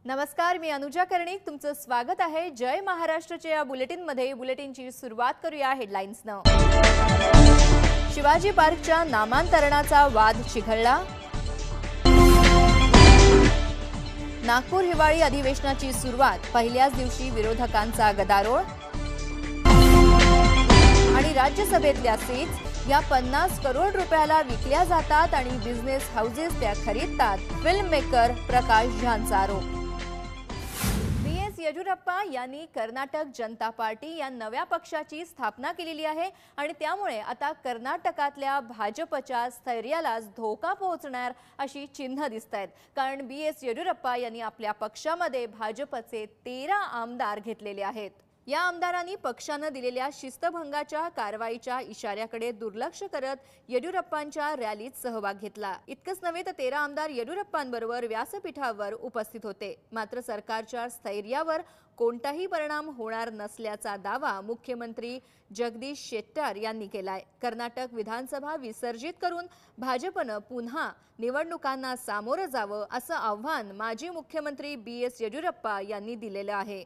नमस्कार, मी अनुजा कर्णिक तुमचं स्वागत आहे जय महाराष्ट्रच्या या बुलेटिनमध्ये। बुलेटिनची सुरुवात करूया हेडलाईन्सनं। शिवाजी पार्कच्या नामांतरणाचा वाद चिघळला। नागपूर हिवाळी अधिवेशनाची सुरुवात, पहिल्याच दिवशी विरोधकांचा गदारोळ। आणि राज्यसभेतल्या सीट्स या 50 करोड रुपयाला विकल्या जातात आणि बिझनेस हाऊसेस त्या खरीदतात, फिल्म मेकर प्रकाश झांचा आरोप। येडियुरप्पा यांनी कर्नाटक जनता पार्टी या नव्या पक्षाची स्थापना केलेली आहे आणि त्यामुळे आता कर्नाटकातल्या भाजपच्या स्थैर्यालाच धोका पोहोचणार अशी चिन्ह दिसतायत। कारण येडियुरप्पा यांनी आपल्या पक्षामध्ये भाजपचे 13 आमदार घेतलेले आहेत। या आमदारांनी पक्षाने दिलेल्या शिस्तभंगाच्या कारवाईच्या इशाऱ्याकडे दुर्लक्ष करत येडियुरप्पांच्या रॅलीत सहभाग घेतला। इतकंच नव्हे तर 13 आमदार येडियुरप्पांबरोबर व्यासपीठावर उपस्थित होते। मात्र सरकारच्या स्थैर्यावर कोणताही परिणाम होणार नसल्याचा दावा मुख्यमंत्री जगदीश शेट्टर यांनी केलाय। कर्नाटक विधानसभा विसर्जित करून भाजपने पुन्हा निवडणुकांना सामोरं जावं असं आव्हान माजी मुख्यमंत्री येडियुरप्पा यांनी दिलेलं आहे।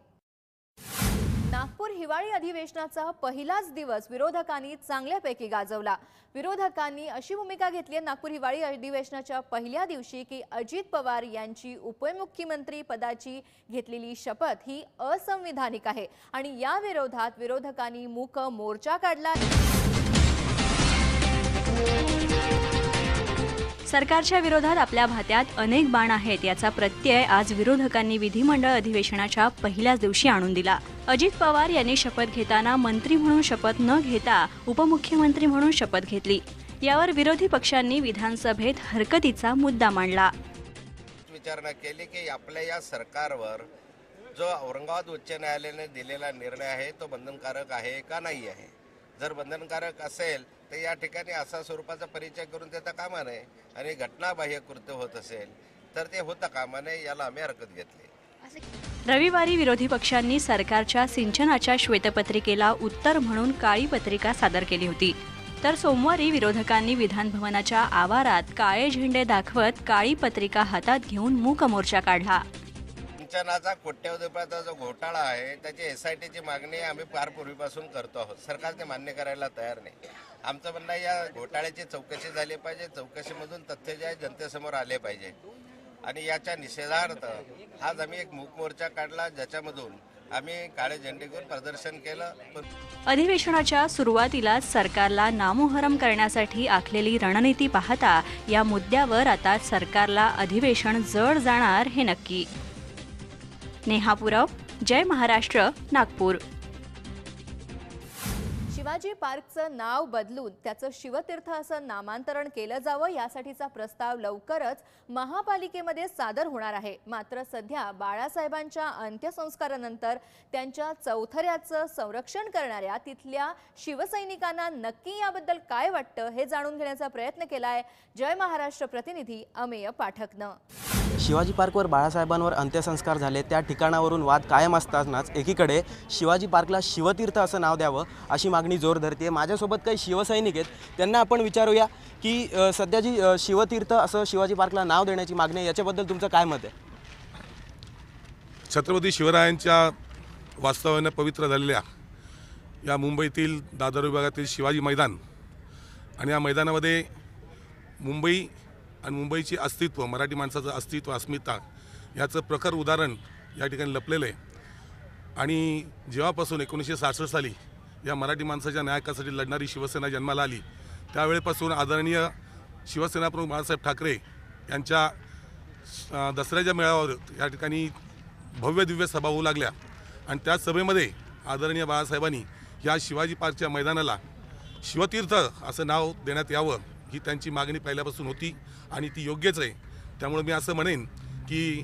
नागपूर हिवाळी अधिवेशनाचा पहिलाच दिवस विरोधकांनी चांगल्यापैकी गाजवला। विरोधकांनी अशी भूमिका घेतली नागपूर हिवाळी अधिवेशनाच्या पहिल्या दिवशी की अजित पवार यांची उपमुख्यमंत्री पदाची घेतलेली शपथ ही असंविधानिक आहे आणि या विरोधात विरोधकांनी मूक मोर्चा काढला। सरकारच्या विरोधात आपल्या भात्यात अनेक बाण आहेत याचा प्रत्यय आज विरोधकांनी विधिमंडळ अधिवेशनाच्या पहिल्याच दिवशी आणून दिला। अजित पवार यांनी शपथ घेताना मंत्री म्हणून शपथ न घेता उपमुख्यमंत्री म्हणून शपथ घेतली। यावर विरोधी पक्षांनी विधानसभेत हरकतीचा मुद्दा मांडला। विचारणा केली की आपल्या या सरकारवर जो औरंगाबाद उच्च न्यायालयाने दिलेला निर्णय आहे तो बंधनकारक आहे का नाही आहे। जर बंधनकारक असेल तर या ठिकाणी असा स्वरूपाचा परिचय करून देता कामा नये आणि घटनाबाह्य कृत्य होत असेल तर ते होता कामा नये, याला आम्ही हरकत घेतली। रविवारी विरोधी पक्षांनी सरकारच्या सिंचनाच्या श्वेतपत्रिकेला उत्तर म्हणून काळी पत्रिका सादर केली होती, तर सोमवारी विरोधकांनी विधानभवनाच्या आवारात काळे झेंडे दाखवत काळी पत्रिका हातात घेऊन मूक मोर्चा काढला। सिंचनाचा कोट्यवधी रुपयाचा जो घोटाळा आहे त्याची SITची मागणी आम्ही फार पूर्वीपासून करतो आहोत। सरकार ते मान्य करायला तयार नाही। आमचं म्हणणं आहे या घोटाळ्याची चौकशी झाली पाहिजे, चौकशीमधून तथ्य जे आहे जनतेसमोर आले पाहिजे आणि याच्या निषेधार्थ आज आम्ही एक मूक मोर्चा काढला ज्याच्यामधून आम्ही काळे झेंडे घेऊन प्रदर्शन केलं। अधिवेशनाच्या सुरुवातीला सरकारला नामोहरम करण्यासाठी आखलेली रणनीती पाहता या मुद्द्यावर आता सरकारला अधिवेशन जड जाणार हे नक्की। नेहा पुरव, जय महाराष्ट्र, नागपूर। शिवाजी पार्कचं नाव बदलून त्याचं शिवतीर्थ असं नामांतरण केलं जावं यासाठीचा प्रस्ताव लवकरच महापालिकेमध्ये सादर होणार आहे। मात्र सध्या बाळासाहेबांच्या अंत्यसंस्कारानंतर त्यांच्या चौथऱ्याचं संरक्षण करणाऱ्या तिथल्या शिवसैनिकांना नक्की याबद्दल काय वाटतं हे जाणून घेण्याचा प्रयत्न केलाय जय महाराष्ट्र प्रतिनिधी अमेय पाठकनं। शिवाजी पार्कवर बाळासाहेबांवर अंत्यसंस्कार झाले त्या ठिकाणावरून वाद कायम असतानाच एकीकडे शिवाजी पार्कला शिवतीर्थ असं नाव द्यावं अशी मागणी जोर धरते। माझ्यासोबत काही शिवसैनिक आहेत, त्यांना आपण विचारूया की सध्या जी शिवतीर्थ असं शिवाजी पार्कला नाव देण्याची मागणी आहे याच्याबद्दल तुमचं काय मत आहे? छत्रपती शिवरायांच्या वास्तव्याने पवित्र झालेल्या या मुंबईतील दादर विभागातील शिवाजी मैदान आणि या मैदानामध्ये मुंबई आणि मुंबईची अस्तित्व, मराठी माणसाचं अस्तित्व, अस्मिता याचं प्रखर उदाहरण या ठिकाणी लपलेलं आहे। आणि जेव्हापासून 1966 साली या मराठी माणसाच्या न्यायासाठी लढणारी शिवसेना जन्माला आली त्यावेळेपासून आदरणीय शिवसेनाप्रमुख बाळासाहेब ठाकरे यांच्या दसऱ्याच्या मेळाव्यावर या ठिकाणी भव्य दिव्य सभा होऊ लागल्या आणि त्या सभेमध्ये आदरणीय बाळासाहेबांनी या शिवाजी पार्कच्या मैदानाला शिवतीर्थ असं नाव देण्यात यावं ही त्यांची मागणी पहिल्यापासून होती आणि ती योग्यच आहे। त्यामुळे मी असं म्हणेन की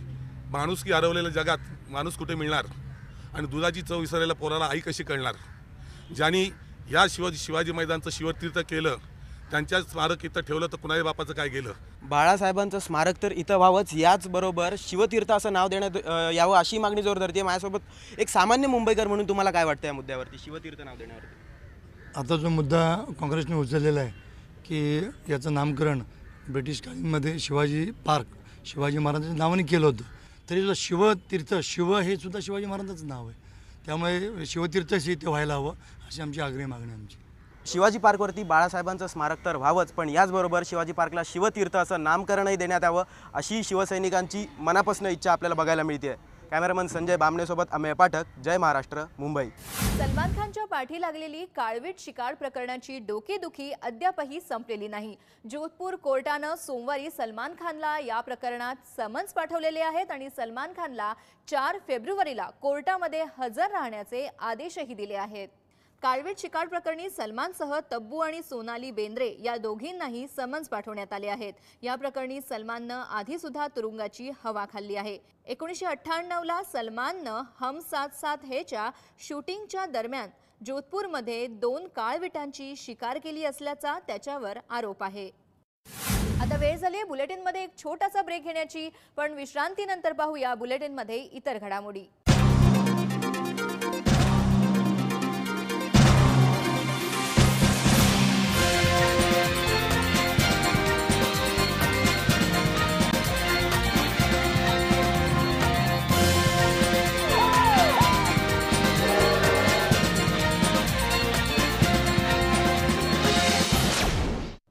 माणुसकी हरवलेल्या जगात माणूस कुठे मिळणार आणि दुधाची चव विसरलेल्या पोराला आई कशी कळणार। ज्यांनी या शिवाजी मैदानचं शिवतीर्थ केलं त्यांच्या स्मारक इथं ठेवलं तर कुणाच्या बापाचं काय गेलं। बाळासाहेबांचं स्मारक तर इथं व्हावंच, याचबरोबर शिवतीर्थ असं नाव देण्यात यावं अशी मागणी जोर धरते। माझ्यासोबत एक सामान्य मुंबईकर म्हणून तुम्हाला काय वाटतं या मुद्द्यावरती, शिवतीर्थ नाव देण्यावरती? आता जो मुद्दा काँग्रेसने उचललेला आहे की याचं नामकरण ब्रिटिश काळामध्ये शिवाजी पार्क शिवाजी महाराजांच्या नावाने केलं होतं, तरी सुद्धा शिवतीर्थ शिव हे सुद्धा शिवाजी महाराजांचं नाव आहे, त्यामुळे शिवतीर्थच इथे व्हायला हवं अशी आमची आग्रही मागणी आहे आमची. शिवाजी पार्कवरती बाळासाहेबांचं स्मारक तर व्हावंच, पण याचबरोबर शिवाजी पार्कला शिवतीर्थ असं नामकरणही देण्यात यावं अशी शिवसैनिकांची मनापासून इच्छा आपल्याला बघायला मिळते. कॅमेरामन संजय बामणेसोबत अमेय पाठक, जय महाराष्ट्र, मुंबई. सलमान खानच्या पाठी लागलेली काळवीट शिकार प्रकरणाची डोकेदुखी अद्यापही संपलेली नाही. जोधपूर कोर्टानं सोमवारी सलमान खानला या प्रकरणात समन्स पाठवलेले आहेत आणि सलमान खानला 4 फेब्रुवारीला कोर्टामध्ये हजर राहण्याचे आदेशही दिले आहेत. काळवीट शिकार प्रकरणी सलमानसह तब्बू आणि सोनाली बेंद्रे या दोघींनाही समन्स पाठवण्यात आले आहेत. या प्रकरणी सलमाननं आधी सुद्धा तुरुंगाची हवा खाल्ली आहे. 1998ला सलमाननं हम साथ साथ हेच्या शूटिंगच्या दरम्यान जोधपूरमध्ये 2 काळविटांची शिकार केली असल्याचा त्याच्यावर आरोप आहे. आता वेळ झाली बुलेटिनमध्ये एक छोटासा ब्रेक घेण्याची, पण विश्रांतीनंतर पाहूया बुलेटिनमध्ये इतर घडामोडी.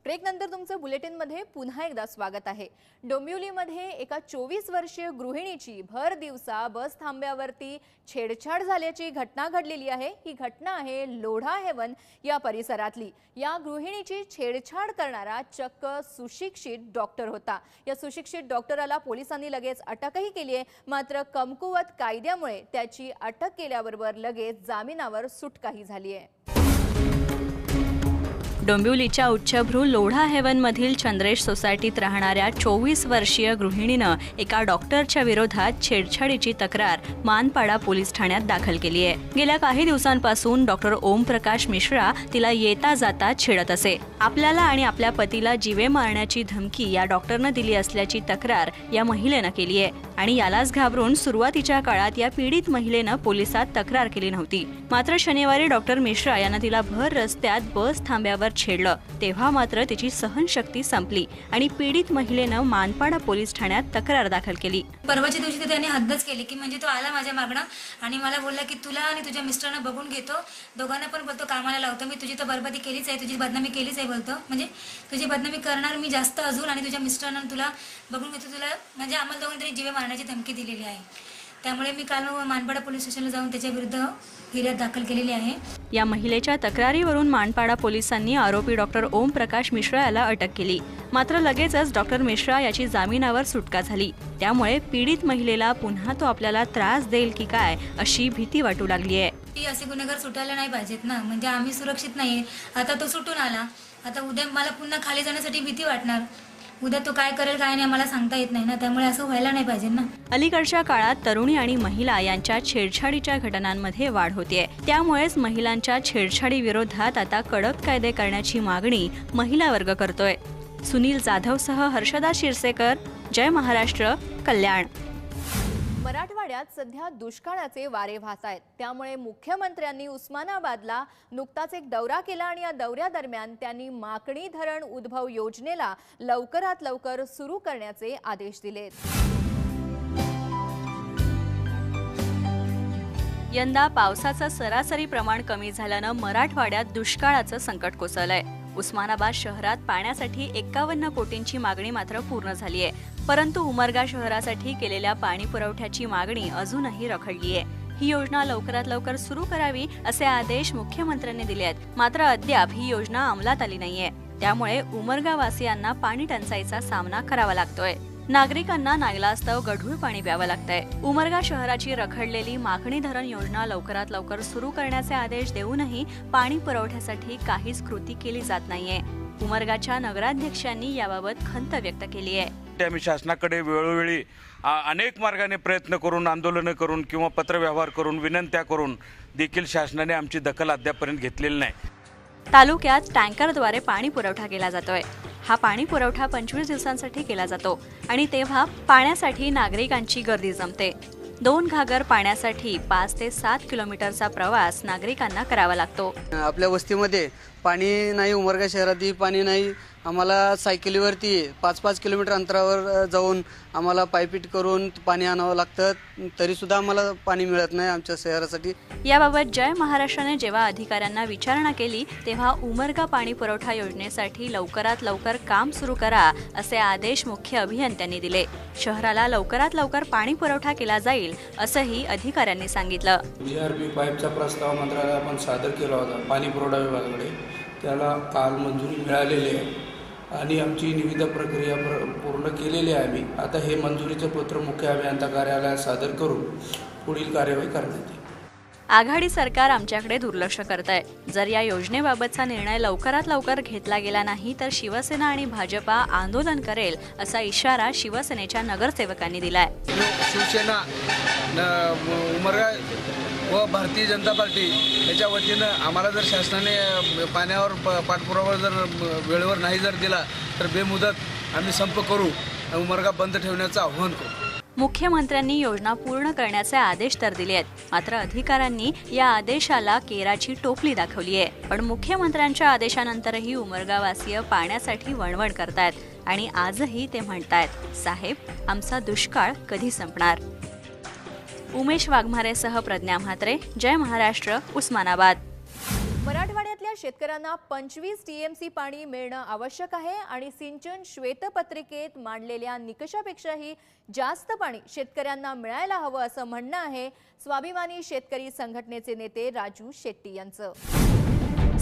ब्रेकनंतर तुमचं बुलेटिनमध्ये पुन्हा एकदा स्वागत आहे. डोंबिवलीमध्ये एका 24 वर्षीय गृहिणीची भर दिवसा बस थांब्यावरती छेडछाड झाल्याची घटना घडलेली आहे. ही घटना आहे लोढा हेवन या परिसरातली. या गृहिणीची छेडछाड करणारा चक्क सुशिक्षित डॉक्टर होता. या सुशिक्षित डॉक्टराला पोलिसांनी लगेच अटकही केली आहे. मात्र कमकुवत कायद्यामुळे त्याची अटक केल्याबरोबर लगेच जामिनावर सुटकाही झाली आहे. डोंबिवलीच्या उच्चभ्रू लोढा हेवनमधील चंद्रेश सोसायटीत राहणाऱ्या 24 वर्षीय गृहिणीनं एका डॉक्टरच्या विरोधात छेडछाडीची तक्रार मानपाडा पोलीस ठाण्यात दाखल केली आहे. गेल्या काही दिवसांपासून डॉक्टर ओमप्रकाश मिश्रा तिला येता जाता छेडत असे. आपल्याला आणि आपल्या पतीला जीवे मारण्याची धमकी या डॉक्टरनं दिली असल्याची तक्रार या महिलेनं केली आहे आणि यालाच घाबरून सुरुवातीच्या काळात या पीडित महिलेनं पोलिसात तक्रार केली नव्हती. मात्र शनिवारी डॉक्टर मिश्रा यांना तिला भर रस्त्यात बस थांब्यावर छेडलं तेव्हा मात्र तिची सहनशक्ती संपली आणि पीडित महिलेनं मानपाडा पोलीस ठाण्यात तक्रार दाखल केली. परवाच्या दिवशी तर त्याने हद्दच केली की म्हणजे तो आला माझ्या मागणं आणि मला बोलला की तुला आणि तुझ्या मिस्टरांना बघून घेतो, दोघांना पण बोलतो कामाला लावतो, मी तुझी तर बरबादी केलीच आहे, तुझी बदनामी केलीच आहे बोलतो, म्हणजे तुझी बदनामी करणार मी जास्त अजून आणि तुझ्या मिस्टरांना तुला बघून घेतो, तुला म्हणजे आम्हाला दोघांना तरी जीवे मारण्याची धमकी दिलेली आहे. त्यामुळे मी काल मानपाडा पोलीस स्टेशनला जाऊन त्याच्या विरुद्ध फिर्याद दाखल केलेली आहे. या महिलेच्या तक्रारीवरून मानपाडा पोलिसांनी आरोपी डॉक्टर ओमप्रकाश मिश्रा याला अटक केली. मात्र लगेचच डॉक्टर मिश्रा याची जामिनावर सुटका झाली. त्यामुळे पीडित महिलेला पुन्हा तो आपल्याला त्रास देईल की काय अशी भीती वाटू लागली आहे. ती असे गुन्हेगार सुटायला नाही पाहिजेत ना, म्हणजे आम्ही सुरक्षित नाहीये. आता तो सुटून आला, आता उद्या मला पुन्हा खाली जाण्यासाठी भीती वाटणार. उद्या तो काय करेल काय नाही मला सांगता येत नाही ना, त्यामुळे असं व्हायला नाही पाहिजे ना. अलीकडच्या काळात तरुणी आणि महिला यांच्या छेडछाडीच्या घटनांमध्ये वाढ होतीये. त्यामुळेच महिलांच्या छेडछाडी विरोधात आता कडक कायदे करण्याची मागणी महिला वर्ग करतोय. सुनील जाधवसह हर्षदा शिरसेकर, जय महाराष्ट्र, कल्याण. मराठवाड्यात सध्या दुष्काळाचे वारे वाहत आहेत. त्यामुळे मुख्यमंत्र्यांनी उस्मानाबादला नुकताच एक दौरा केला आणि या दौऱ्यादरम्यान त्यांनी माकणी धरण उद्भव योजनेला लवकरात लवकर सुरू करण्याचे आदेश दिलेत. यंदा पावसाचं सरासरी प्रमाण कमी झाल्यानं मराठवाड्यात दुष्काळाचं संकट कोसळलंय. उस्मानाबाद शहरात पाण्यासाठी 51 कोटींची मागणी मात्र पूर्ण झाली आहे. परंतु उमरगा शहरासाठी केलेल्या पाणी पुरवठ्याची मागणी अजूनही रखडली आहे. ही योजना लवकरात लवकर सुरू करावी असे आदेश मुख्यमंत्र्यांनी दिले आहेत. मात्र अद्याप ही योजना अंमलात आली नाहीये. त्यामुळे उमरगा वासियांना पाणी टंचाईचा सामना करावा लागतोय. नागरिकांना नाईलास्तव गढूळ पाणी प्यावं लागतंय. उमरगा शहराची रखडलेली माकणी धरण योजना लवकरात लवकर सुरू करण्याचे आदेश देऊनही पाणी पुरवठ्यासाठी काहीच कृती केली जात नाहीये. उमरगाच्या नगराध्यक्षांनी याबाबत खंत व्यक्त केली आहे. आम्ही शासनाकडे वेळोवेळी अनेक मार्गाने प्रयत्न करून, आंदोलनं करून किंवा पत्रव्यवहार करून, विनंत्या करून देखील शासनाने आमची दखल अद्यापर्यंत घेतलेली नाही. तालुक्यात टँकरद्वारे पाणी पुरवठा केला जातोय. हा पाणी पुरवठा 25 दिवसांसाठी केला जातो आणि तेव्हा पाण्यासाठी नागरिकांची गर्दी जमते. 2 घागर पाण्यासाठी 5 ते 7 किलोमीटरचा प्रवास नागरिकांना करावा लागतो. आपल्या वस्तीमध्ये पाणी नाही, उमरगा शहरातही पाणी नाही, आम्हाला सायकलीवरती 5-5 किलोमीटर अंतरावर जाऊन आम्हाला पायपीट करून पाणी आणावं लागतं, तरीसुद्धा आम्हाला पाणी मिळत नाही आमच्या शहरासाठी. याबाबत जय महाराष्ट्राने जेव्हा अधिकाऱ्यांना विचारणा केली तेव्हा उमरगा पाणी पुरवठा योजनेसाठी लवकरात लवकर काम सुरू करा असे आदेश मुख्य अभियंत्यांनी दिले. शहराला लवकरात लवकर पाणी पुरवठा केला जाईल असंही अधिकाऱ्यांनी सांगितलं. VRP पाईपचा प्रस्ताव मंत्रालयात आपण सादर केला होता पाणी पुरवठा विभागाकडे. त्याला काल मंजुरी मिळालेली आहे आणि आमची निविदा प्रक्रिया पूर्ण केलेली आहे. आम्ही आता हे मंजुरीचं पत्र मुख्य अभियंता कार्यालयात सादर करून पुढील कार्यवाही करण्यात येईल. आघाडी सरकार आमच्याकडे दुर्लक्ष करत आहे. जर या योजनेबाबतचा निर्णय लवकरात लवकर घेतला गेला नाही तर शिवसेना आणि भाजपा आंदोलन करेल असा इशारा शिवसेनेच्या नगरसेवकांनी दिलाय. शिवसेना उमरगा व भारतीय जनता पार्टी याच्या वतीनं आम्हाला जर शासनाने पाण्यावर पाठपुरावा जर वेळेवर नाही जर दिला तर बेमुदत आम्ही संप करू, उमरगा बंद ठेवण्याचं आव्हान करू. मुख्यमंत्र्यांनी योजना पूर्ण करण्याचे आदेश तर दिले आहेत, मात्र अधिकाऱ्यांनी या आदेशाला केराची टोपली दाखवली आहे. पण मुख्यमंत्र्यांच्या आदेशानंतरही उमरगावासीय पाण्यासाठी वणवण करतायत आणि आजही ते म्हणतायत, साहेब आमचा दुष्काळ कधी संपणार. उमेश वाघमारेसह प्रज्ञा म्हात्रे, जय महाराष्ट्र, उस्मानाबाद. मराठवाड्यातल्या शेतकऱ्यांना 25 TMC पाणी मिळणं आवश्यक आहे आणि सिंचन श्वेतपत्रिकेत मांडलेल्या निकषापेक्षाही जास्त पाणी शेतकऱ्यांना मिळायला हवं असं म्हणणं आहे स्वाभिमानी शेतकरी संघटनेचे नेते राजू शेट्टी यांचं.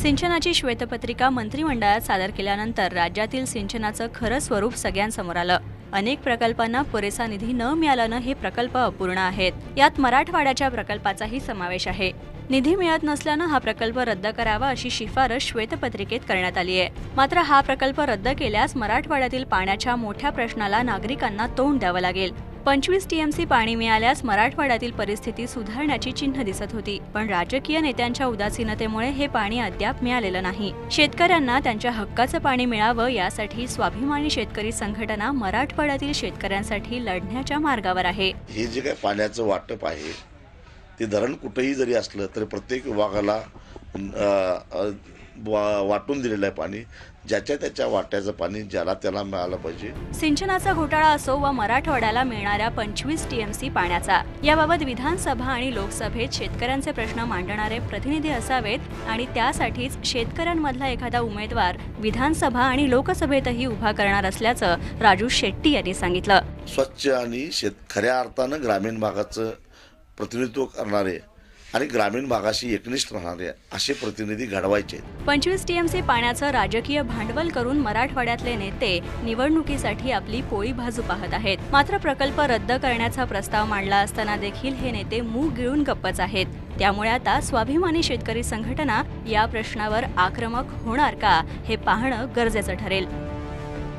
सिंचनाची श्वेतपत्रिका मंत्रिमंडळात सादर केल्यानंतर राज्यातील सिंचनाचं खरं स्वरूप सगळ्यांसमोर आलं. अनेक प्रकल्पांना पुरेसा निधी न मिळाल्यानं हे प्रकल्प अपूर्ण आहेत. यात मराठवाड्याच्या प्रकल्पाचाही समावेश आहे. निधी मिळत नसल्यानं हा प्रकल्प रद्द करावा अशी शिफारस श्वेतपत्रिकेत करण्यात आली आहे. मात्र हा प्रकल्प रद्द केल्यास मराठवाड्यातील पाण्याच्या मोठ्या प्रश्नाला नागरिकांना तोंड द्यावं लागेल. 25 TMC पाणी मिळाल्यास मराठवाड्यातील परिस्थिती सुधारण्याची चिन्ह दिसत होती, पण राजकीय नेत्यांच्या उदासीनतेमुळे हे पाणी अद्याप मिळालेलं नाही. शेतकऱ्यांना त्यांच्या हक्काचं पाणी मिळावं यासाठी स्वाभिमानी शेतकरी संघटना मराठवाड्यातील शेतकऱ्यांसाठी लढण्याच्या मार्गावर आहे. हे जे काही पाण्याचं वाटप आहे ते धरण कुठेही जरी असलं तरी प्रत्येक विभागाला वाटून दिलेलं आहे पाणी. ज्याच्या त्याच्या वाट्याचं पाणी ज्याला त्याला मिळालं पाहिजे. सिंचनाचा घोटाळा असो व मराठवाड्याला मिळणाऱ्या 25 TMC पाण्याचा, याबाबत विधानसभा आणि लोकसभेत शेतकऱ्यांचे प्रश्न मांडणारे प्रतिनिधी असावेत आणि त्यासाठीच शेतकऱ्यांमधला एखादा उमेदवार विधानसभा आणि लोकसभेतही उभा करणार असल्याचं राजू शेट्टी यांनी सांगितलं. स्वच्छ आणि खऱ्या अर्थानं ग्रामीण भागाचं प्रतिनिधित्व करणारे आणि ग्रामीण भागाशी एकनिष्ठ राहणारे असे प्रतिनिधी घडवायचे. 25 TMC पाण्याचं राजकीय भांडवल करून मराठवाड्यातले नेते निवडणुकीसाठी आपली पोळी भाजू पाहत आहेत. मात्र प्रकल्प रद्द करण्याचा प्रस्ताव मांडला असताना देखील हे नेते मूग गिळून गप्पच आहेत. त्यामुळे आता स्वाभिमानी शेतकरी संघटना या प्रश्नावर आक्रमक होणार का हे पाहणं गरजेचं ठरेल.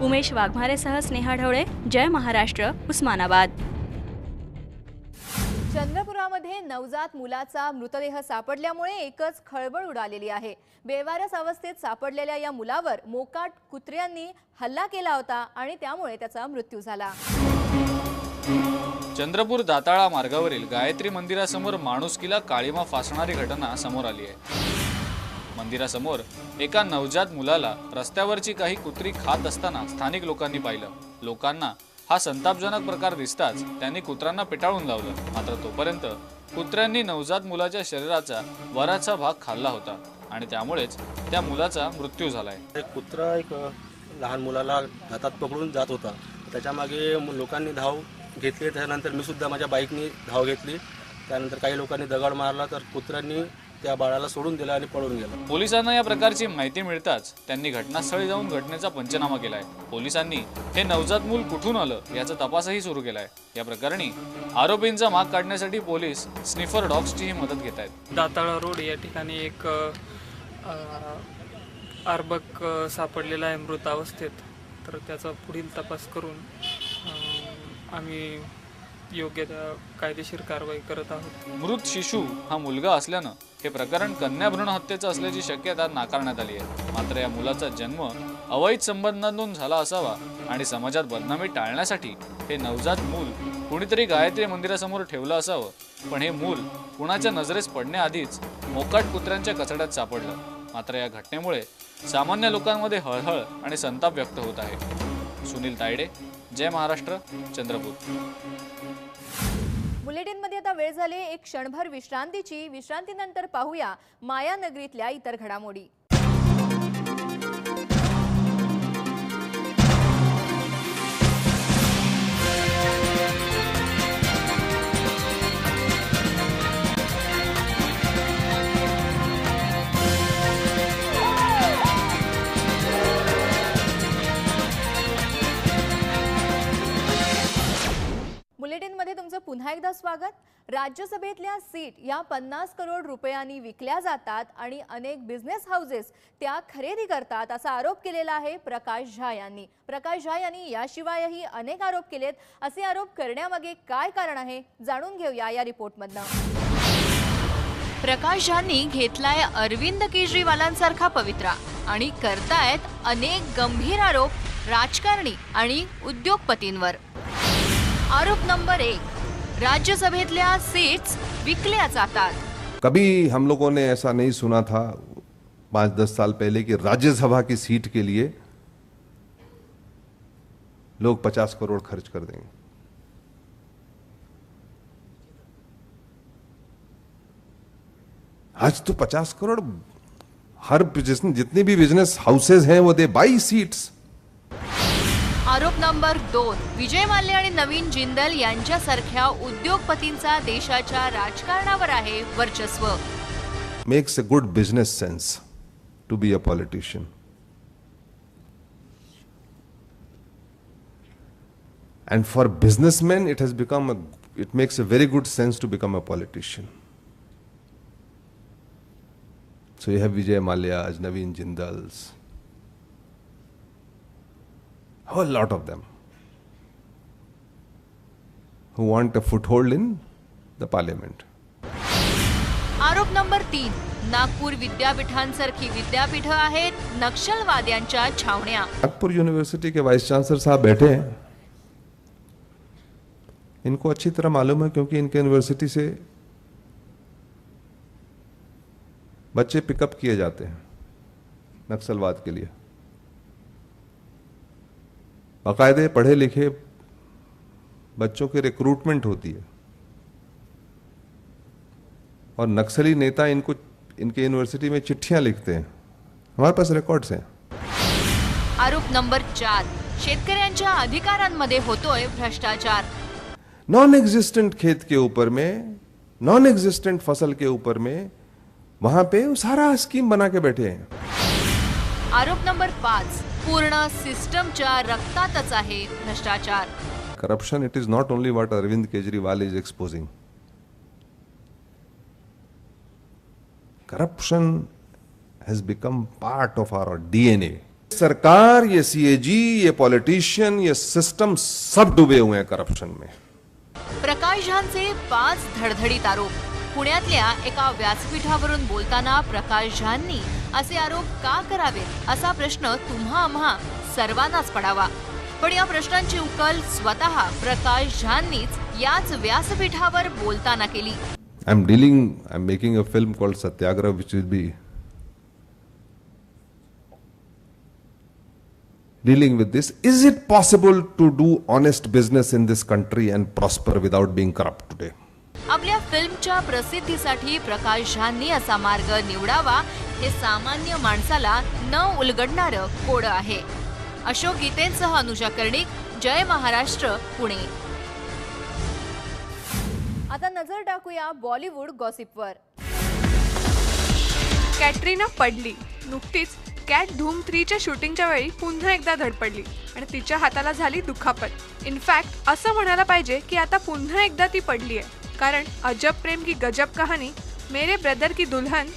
उमेश वाघमारेसह स्नेहा ढवळे, जय महाराष्ट्र, उस्मानाबाद. चंद्रपुरामध्ये नवजात मुलाचा मृतदेह सापडल्यामुळे एकच खळबळ उडालेली आहे. बेवारस अवस्थेत सापडलेल्या या मुलावर मोकाट कुत्र्यांनी हल्ला केला होता आणि त्यामुळे त्याचा मृत्यू झाला. चंद्रपूर दाताळा मार्गावरील गायत्री मंदिरासमोर माणुसकीला काळीमा फासणारी घटना समोर आली आहे. मंदिरासमोर एका नवजात मुलाला रस्त्यावरची काही कुत्री खात असताना स्थानिक लोकांनी पाहिलं. लोकांना हा संतापजनक प्रकार दिसताच त्यांनी कुत्र्यांना पेटाळून लावलं. मात्र तोपर्यंत कुत्र्यांनी नवजात मुलाच्या शरीराचा बराचसा भाग खाल्ला होता आणि त्यामुळेच त्या मुलाचा मृत्यू झालाय. कुत्रा एक लहान मुलाला हातात पकडून जात होता. त्याच्या मागे लोकांनी धाव घेतली. त्यानंतर मी सुद्धा माझ्या बाईकनी धाव घेतली. त्यानंतर काही लोकांनी दगड मारला तर कुत्र्यांनी त्या बाळाला सोडून दिला आणि पळून गेला. पोलिसांना या प्रकारची माहिती मिळताच त्यांनी घटनास्थळी जाऊन घटनेचा पंचनामा केलाय. पोलिसांनी हे नवजात मूल कुठून आलं याचा तपासही सुरू केलाय. या प्रकरणी आरोपींचा माग काढण्यासाठी पोलीस स्निफर डॉग्सचीही मदत घेत आहेत. दाताळा रोड या ठिकाणी एक अर्भक सापडलेला आहे मृत अवस्थेत. तर त्याचा पुढील तपास करून आम्ही योग्य कायदेशीर कारवाई करत आहोत. मृत शिशू हा मुलगा असल्यानं हे प्रकरण कन्या भ्रूण हत्येचं असल्याची शक्यता नाकारण्यात आली आहे. मात्र या मुलाचा जन्म अवैध संबंधांतून झाला असावा आणि समाजात बदनामी टाळण्यासाठी हे नवजात मूल कुणीतरी गायत्री मंदिरासमोर ठेवलं असावं. पण हे मूल कुणाच्या नजरेस पडण्याआधीच मोकाट कुत्र्यांच्या कचड्यात सापडलं. मात्र या घटनेमुळे सामान्य लोकांमध्ये हळहळ आणि संताप व्यक्त होत आहे. सुनील तायडे, जय महाराष्ट्र, चंद्रपूर. बुलेटिनमध्ये आता वेळ झाली एक क्षणभर विश्रांतीची. विश्रांतीनंतर पाहूया मायानगरीतल्या इतर घडामोडी. बुलेटिनमध्ये तुमचं पुन्हा एकदा स्वागत. राज्यसभेतल्या सीट या 50 करोड रुपयांनी विकल्या जातात आणि अनेक बिझनेस हाऊसेस त्या खरेदी करतात असा आरोप केलेला आहे प्रकाश झा यांनी. प्रकाश झा यांनी याशिवायही अनेक आरोप केलेत. असे आरोप करण्यामागे काय कारण आहे जाणून घेऊया या रिपोर्टमधनं. प्रकाश झांनी घेतलाय अरविंद केजरीवालांसारखा पवित्रा आणि करतायत अनेक गंभीर आरोप राजकारणी आणि उद्योगपतींवर. आरोप नंबर 1, राज्यसभेतल्या सीट्स विकल्या जातात. कभी हम लोगों ने ऐसा नहीं सुना था 5-10 साल पहले कि राज्यसभा की सीट के लिए लोग 50 करोड़ खर्च कर देंगे. आज तो 50 करोड़ हर जितने भी बिजनेस हाउसेज हैं वो दे बाई सीट्स. आरोप नंबर 2, विजय माल्या आणि नवीन जिंदल यांच्यासारख्या उद्योगपतींचा देशाच्या राजकारणावर आहे वर्चस्व. Makes a good business sense to be a politician. And for businessmen it makes a very good sense to become a politician. So you have Vijay Mallya's, Naveen Jindal's, a whole lot of them who want a foothold in the parliament. आरोप number 3, Nagpur विद्यापीठांसारखी विद्यापीठ आहेत नक्षलवाद्यांच्या छावण्या. Nagpur university के vice chancellor साहब बैठे हैं. इनको अच्छी तरह मालूम है क्योंकि इनके यूनिवर्सिटी से बच्चे पिकअप किए जाते हैं नक्सलवाद के लिए. बाकायदे पढ़े लिखे बच्चों की रिक्रूटमेंट होती है और नक्सली नेता इनके यूनिवर्सिटी में चिट्ठियां लिखते हैं. हमारे पास रिकॉर्ड्स हैं. आरोप नंबर 4, शेतकऱ्यांच्या अधिकारांमध्ये होतोय भ्रष्टाचार. नॉन एग्जिस्टेंट खेत के ऊपर में, नॉन एग्जिस्टेंट फसल के ऊपर में वहां पे सारा स्कीम बना के बैठे हैं. आरोप नंबर 5, पूर्ण सिस्टमच्या रक्तातच आहे भ्रष्टाचार. Corruption, it is not only what Arvind Kejriwal is exposing. Corruption has become part of our DNA. सरकार, ये CAG, ये पॉलिटिशियन, ये सिस्टम सब डूबे हुए हैं करप्शन में. प्रकाश झांचे 5 धडधडीत आरोप. पुण्यातल्या एका व्यासपीठावरून बोलताना प्रकाश झांनी असे आरोप का करावेत असा प्रश्न तुम्हा आम्हा सर्वांनाच पडावा. पण या प्रश्नांची उकल स्वतः प्रकाश झांनीच याच व्यासपीठावर बोलताना केली. I'm making a film called Satyagraha, which will be dealing with this. Is it possible to do honest business in this country and prosper without being corrupt today? आपल्या फिल्मच्या प्रसिद्धीसाठी प्रकाश झांनी असा मार्ग निवडावा हे सामान्य माणसाला न उलगडणारं कोड आहे. अशोक गीतेंसह अनुजा कर्णिक, जय महाराष्ट्र, पुणे. आता नजर टाकूया बॉलिवूड गॉसिपवर. कॅटरीना पडली. नुकतीच कॅट धूम 3च्या शूटिंगच्या वेळी पुन्हा एकदा धडपडली आणि तिच्या हाताला झाली दुखापत. इनफॅक्ट असं म्हणायला पाहिजे की आता पुन्हा एकदा ती पडली आहे. कारण अजब प्रेम की गजब कहाणी, मेरे ब्रदर की दुल्हन,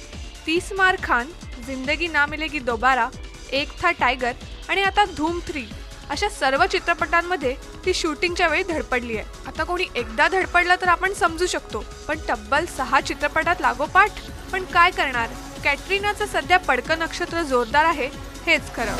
30 मार खान, जिंदगी ना मिलेगी दोबारा, एक था टायगर आणि आता धूम 3 अशा सर्व चित्रपटांमध्ये ती शूटिंगच्या वेळी धडपडली आहे. आता कोणी एकदा धडपडलं तर आपण समजू शकतो, पण तब्बल 6 चित्रपटात लागोपाठ. पण काय करणार, कॅटरीनाचं सध्या पडकं नक्षत्र जोरदार आहे हेच खरं.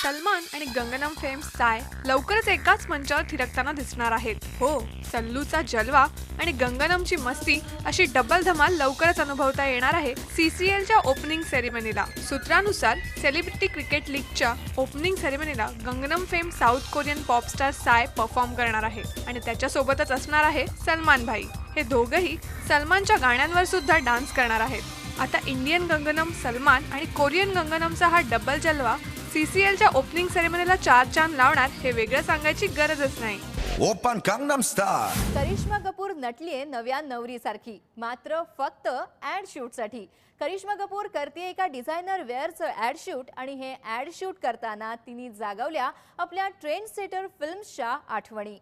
सलमान आणि गंगनम फेम साय लवकरच एकाच मंचावर थिरकताना दिसणार आहेत. हो, सल्लूचा जलवा आणि गंगनमची मस्ती अशी डबल धमाल लवकरच अनुभवता येणार आहे CCLच्या ओपनिंग सेरेमनीला. सूत्रानुसार सेलिब्रिटी क्रिकेट लीगच्या ओपनिंग सेरेमनीला Gangnam fame South Korean popstar Psy perform करणार आहे आणि त्याच्यासोबतच असणार आहे सलमान भाई. हे दोघंही सलमानच्या गाण्यांवर सुद्धा डान्स करणार आहेत. आता इंडियन गंगनम सलमान आणि कोरियन गंगनमचा हा डबल जलवा CCLच्या ओपनिंग सेरेमनीला 4 चांद लावणार हे वेगळं सांगायची गरजच नाही. Open Gangnam star. Karisma Kapoor नटलीये नव्या नवरीसारखी, मात्र फक्त ॲड शूटसाठी. करिश्मा कपूर करते एका डिझायनर वेअरचं ॲड शूट आणि हे ॲड शूट करताना तिने जागवल्या आपल्या ट्रेंड सेटर फिल्म्सच्या आठवणी.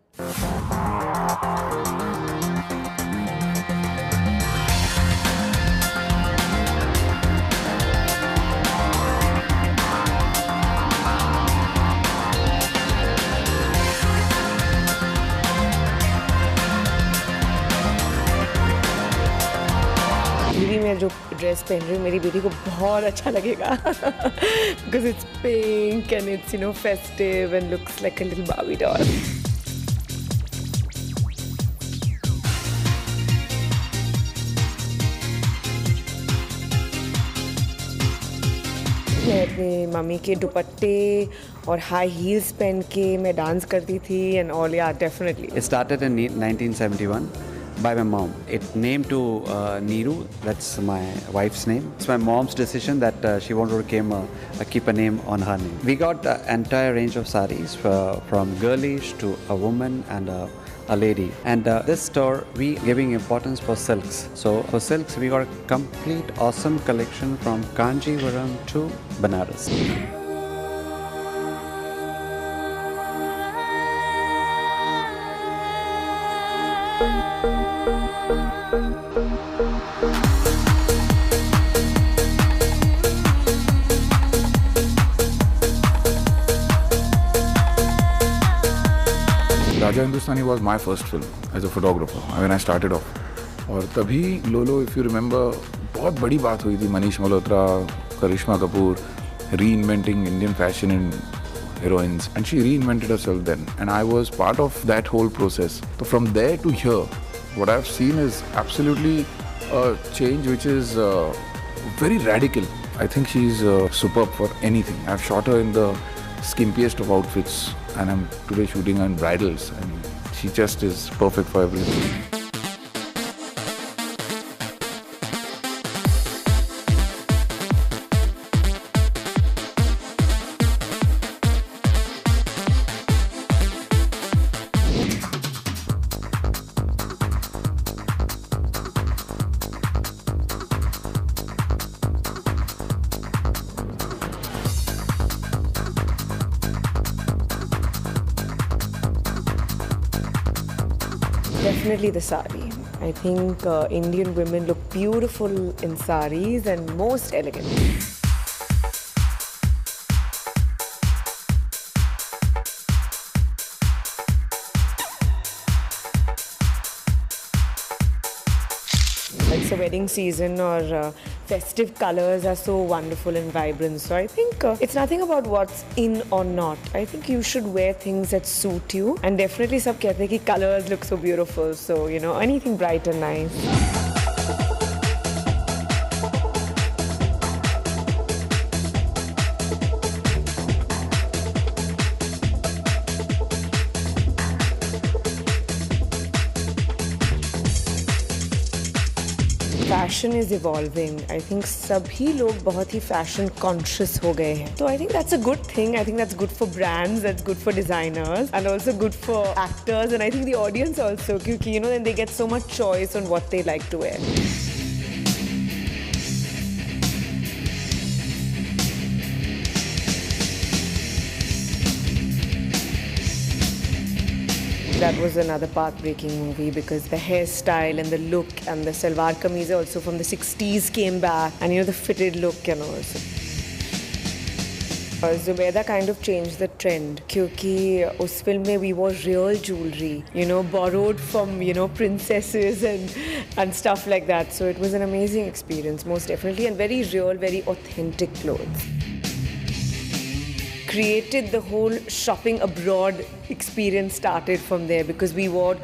मैं जो ड्रेस पहन रही हूँ मेरी बेटी को बहुत अच्छा लगेगा because it's pink end it's festive end looks like a little Barbie doll. मैं अपनी मम्मी के दुपट्टे और हाई हील्स पहन के मैं डांस करती थी एंड ऑल. या definitely It started in 1971 by my mom. It named to Neeru, that's my wife's name. It's my mom's decision that she wanted to keep a name on her name. We got an entire range of sarees from girlish to a woman and a lady. And this store, we giving importance for silks. So for silks, we got a complete awesome collection from Kanjivaram to Banaras. Raja Hindustani was my first film as a photographer when I started off. और तभी लोलो if you remember बहुत बड़ी बात हुई थी. Manish Malhotra, Karishma Kapoor reinventing Indian fashion and heroines, and she reinvented herself then, and I was part of that whole process. So from there to here, what I've seen is absolutely a change which is very radical. I think she's superb for anything. I've shot her in the skimpiest of outfits, and I'm today shooting her in bridals, and she just is perfect for everything. Definitely the sari. I think Indian women look beautiful in saris and most elegant. It's a wedding season or festive colors are so wonderful and vibrant. So I think it's nothing about what's in or not. I think you should wear things that suit you. And definitely सब कहते हैं कि colors look so beautiful. So, you know, anything bright and nice. Fashion is evolving. I think सभी लोग बहुत ही fashion conscious हो गए हैं. So I think that's a good thing. I think that's good for brands, that's good for designers, and also good for actors, and I think the audience also, क्योंकि you know then they get so much choice on what they like to wear. That was another path-breaking movie because the hairstyle and the look and the salwar kameez also from the 60s came back, and you know the fitted look and all. Zubeda kind of changed the trend क्योंकि उस film में we wore real jewelry, you know, borrowed from, you know, princesses and stuff like that. So it was an amazing experience, most definitely, and very real, very authentic clothes. created the whole shopping abroad experience started from there, because we wore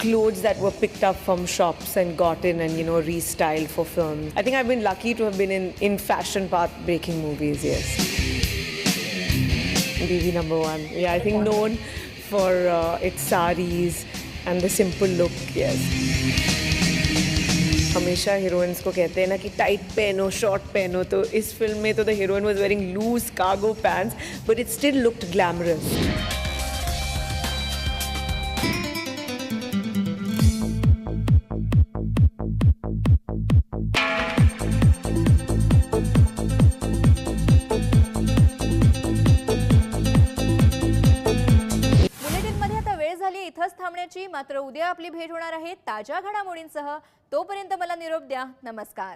clothes that were picked up from shops and got in and, you know, restyled for films. I think I've been lucky to have been in fashion path-breaking movies, yes. BB #1. Yeah, I think known for its saris and the simple look, yes. हमेशा heroines को कहते हैं ना कि tight पहनो, short पहनो, तो इस film में तो the heroine was wearing loose cargo pants but it still looked glamorous. बुलेटिनमध्ये आता वेळ झाली इथंच थांबण्याची. मात्र उद्या आपली भेट होणार आहे ताज्या घडामोडींसह. तोपर्यंत मला निरोप द्या. नमस्कार.